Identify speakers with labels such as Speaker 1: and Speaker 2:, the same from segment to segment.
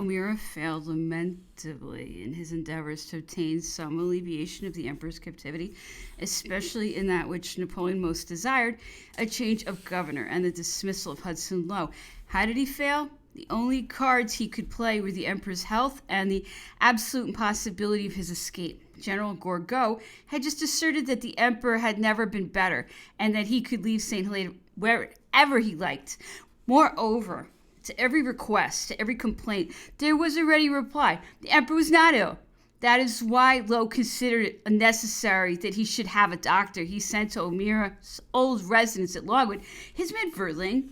Speaker 1: O'Meara failed lamentably in his endeavors to obtain some alleviation of the emperor's captivity, especially in that which Napoleon most desired, a change of governor and the dismissal of Hudson Lowe. How did he fail? The only cards he could play were the emperor's health and the absolute impossibility of his escape. General Gourgaud had just asserted that the emperor had never been better and that he could leave St. Helena wherever he liked. Moreover, to every request, to every complaint, there was a ready reply. The emperor was not ill. That is why Lowe considered it necessary that he should have a doctor. He sent to O'Meara's old residence at Longwood his man Verling,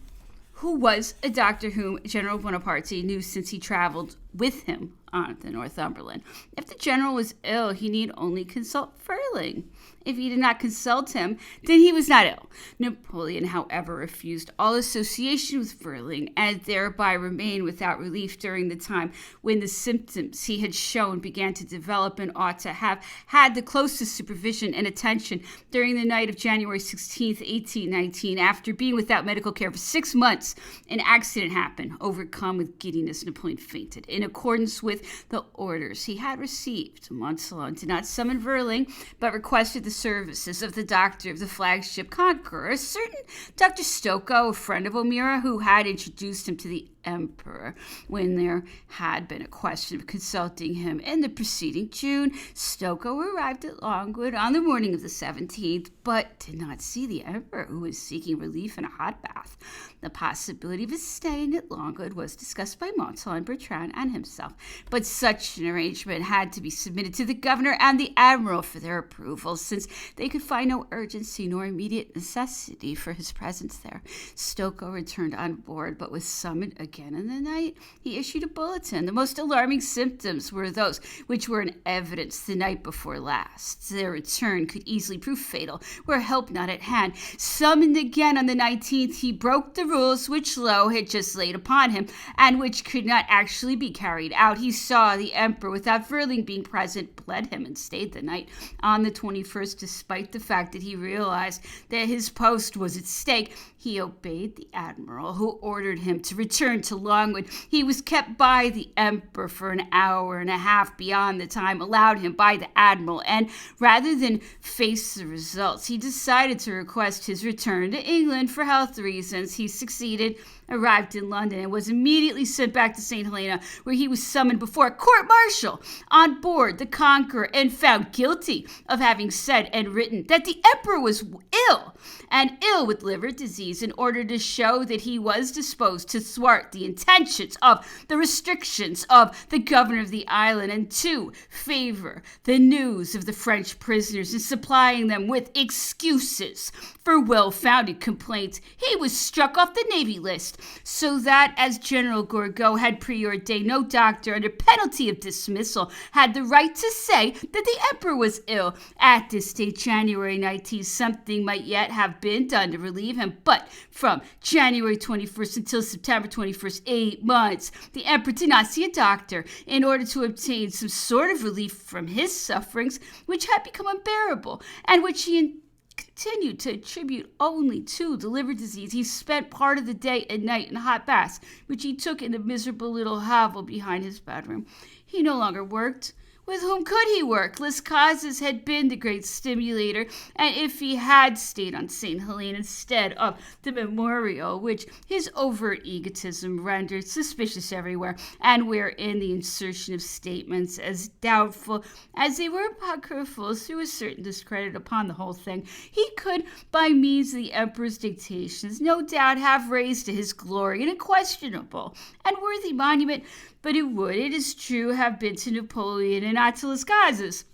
Speaker 1: who was a doctor whom General Bonaparte knew since he traveled with him on the Northumberland. If the general was ill, he need only consult Verling. If he did not consult him, then he was not ill. Napoleon, however, refused all association with Verling and thereby remained without relief during the time when the symptoms he had shown began to develop and ought to have had the closest supervision and attention during the night of January 16th, 1819. After being without medical care for 6 months, an accident happened. Overcome with giddiness, Napoleon fainted. In accordance with the orders he had received, Masson did not summon Verling, but requested the services of the doctor of the flagship Conqueror, a certain Dr. Stocco, a friend of O'Meara, who had introduced him to the emperor when there had been a question of consulting him in the preceding June. Stocco arrived at Longwood on the morning of the 17th, but did not see the emperor, who was seeking relief in a hot bath. The possibility of his staying at Longwood was discussed by Masson, Bertrand, and himself, but such an arrangement had to be submitted to the governor and the admiral for their approval, since they could find no urgency nor immediate necessity for his presence there. Stocco returned on board, but was summoned again in the night. He issued a bulletin. The most alarming symptoms were those which were in evidence the night before last. Their return could easily prove fatal, were help not at hand. Summoned again on the 19th, he broke the rules which Lowe had just laid upon him, and which could not actually be carried out. He saw the emperor without Verling being present, bled him, and stayed the night. On the 21st, despite the fact that he realized that his post was at stake, he obeyed the admiral, who ordered him to return to Longwood. He was kept by the emperor for an hour and a half beyond the time allowed him by the admiral, and rather than face the results, he decided to request his return to England for health reasons. He succeeded, arrived in London, and was immediately sent back to St. Helena, where he was summoned before a court-martial on board the Conqueror and found guilty of having said and written that the emperor was ill, and ill with liver disease, in order to show that he was disposed to thwart the intentions of the restrictions of the governor of the island, and to favor the news of the French prisoners in supplying them with excuses for well-founded complaints. He was struck off the Navy list, so that, as General Gourgaud had preordained, no doctor, under penalty of dismissal, had the right to say that the emperor was ill. At this date, January 19th, something might yet have been done to relieve him, but from January 21st until September 21st, 8 months, the emperor did not see a doctor in order to obtain some sort of relief from his sufferings, which had become unbearable, and which he continued to attribute only to the liver disease. He spent part of the day and night in hot baths, which he took in the miserable little hovel behind his bedroom. He no longer worked. With whom could he work? Las Casas had been the great stimulator, and if he had stayed on St. Helena instead of the Memorial, which his overt egotism rendered suspicious everywhere, and wherein the insertion of statements as doubtful as they were apocryphal threw a certain discredit upon the whole thing, he could, by means of the emperor's dictations, no doubt have raised to his glory an unquestionable and worthy monument, but it would, it is true, have been to Napoleon and not to Las Casas.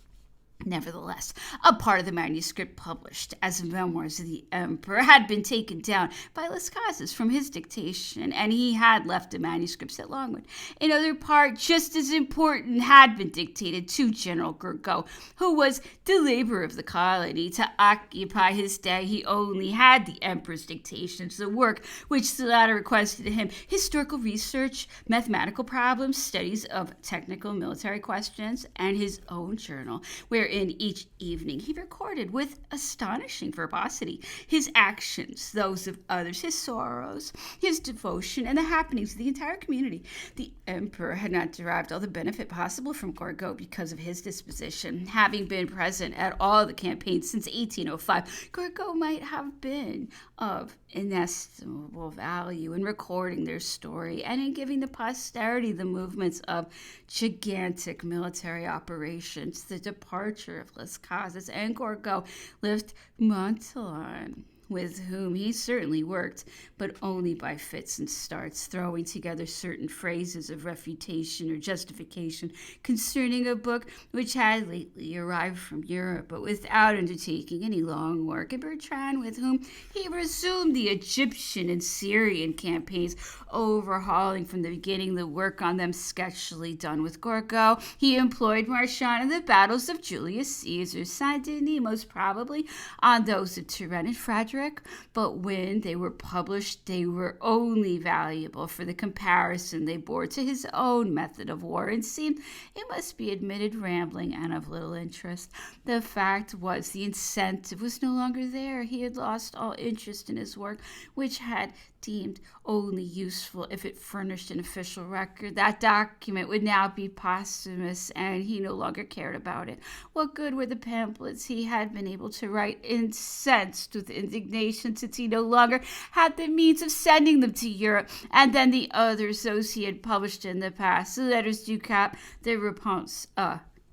Speaker 1: Nevertheless, a part of the manuscript published as memoirs of the emperor had been taken down by Las Casas from his dictation, and he had left the manuscripts at Longwood. Another part, just as important, had been dictated to General Gourgaud, who was the laborer of the colony. To occupy his day, he only had the emperor's dictations, the work which the latter requested of him: historical research, mathematical problems, studies of technical military questions, and his own journal, where wherein each evening he recorded with astonishing verbosity his actions, those of others, his sorrows, his devotion, and the happenings of the entire community. The emperor had not derived all the benefit possible from Gorgo because of his disposition. Having been present at all the campaigns since 1805, Gorgo might have been of inestimable value in recording their story and in giving the posterity the movements of gigantic military operations. The departure of Las Casas and Gorgo left Montellon, with whom he certainly worked, but only by fits and starts, throwing together certain phrases of refutation or justification concerning a book which had lately arrived from Europe, but without undertaking any long work, and Bertrand, with whom he resumed the Egyptian and Syrian campaigns, overhauling from the beginning the work on them sketchily done with Gorgo. He employed Marchand in the battles of Julius Caesar, Saint-Denis, most probably on those of Turenne and Frederic, but when they were published, they were only valuable for the comparison they bore to his own method of war, and seemed, it must be admitted, rambling and of little interest. The fact was, the incentive was no longer there. He had lost all interest in his work, which had deemed only useful if it furnished an official record. That document would now be posthumous, and he no longer cared about it. What good were the pamphlets he had been able to write? Incensed with indignation, since he no longer had the means of sending them to Europe, and then the others, those he had published in the past, the letters du Cap, the Réponse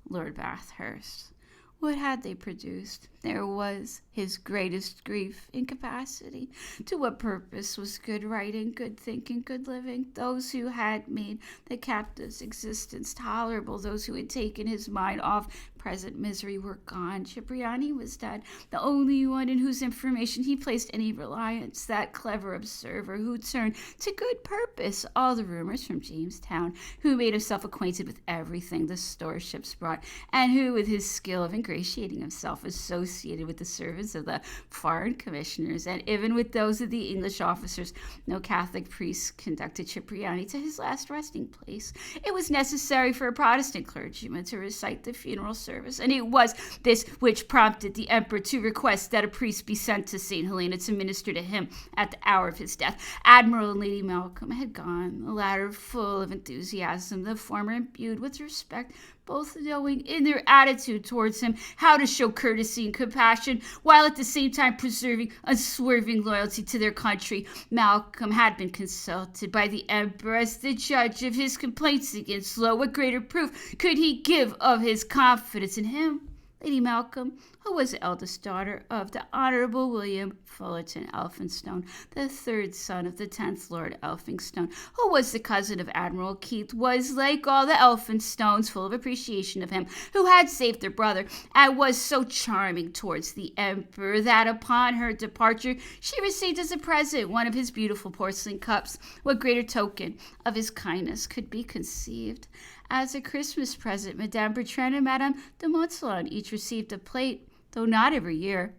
Speaker 1: Lord Bathurst. What had they produced? There was his greatest grief, incapacity. To what purpose was good writing, good thinking, good living? Those who had made the captive's existence tolerable, those who had taken his mind off present misery, were gone. Cipriani was dead, the only one in whose information he placed any reliance, that clever observer who turned to good purpose all the rumors from Jamestown, who made himself acquainted with everything the storeships brought, and who, with his skill of ingratiating himself, associated with the servants of the foreign commissioners, and even with those of the English officers. No Catholic priest conducted Cipriani to his last resting place. It was necessary for a Protestant clergyman to recite the funeral service, and it was this which prompted the emperor to request that a priest be sent to St. Helena to minister to him at the hour of his death. Admiral and Lady Malcolm had gone, the latter full of enthusiasm, the former imbued with respect, both knowing in their attitude towards him how to show courtesy and compassion, while at the same time preserving unswerving loyalty to their country. Malcolm had been consulted by the emperor as the judge of his complaints against Lowe. What greater proof could he give of his confidence in him? Lady Malcolm, who was the eldest daughter of the Honorable William Fullerton Elphinstone, the third son of the 10th Lord Elphinstone, who was the cousin of Admiral Keith, was, like all the Elphinstones, full of appreciation of him who had saved their brother, and was so charming towards the emperor that upon her departure she received as a present one of his beautiful porcelain cups. What greater token of his kindness could be conceived? As a Christmas present, Madame Bertrand and Madame de Montellon each received a plate, though not every year,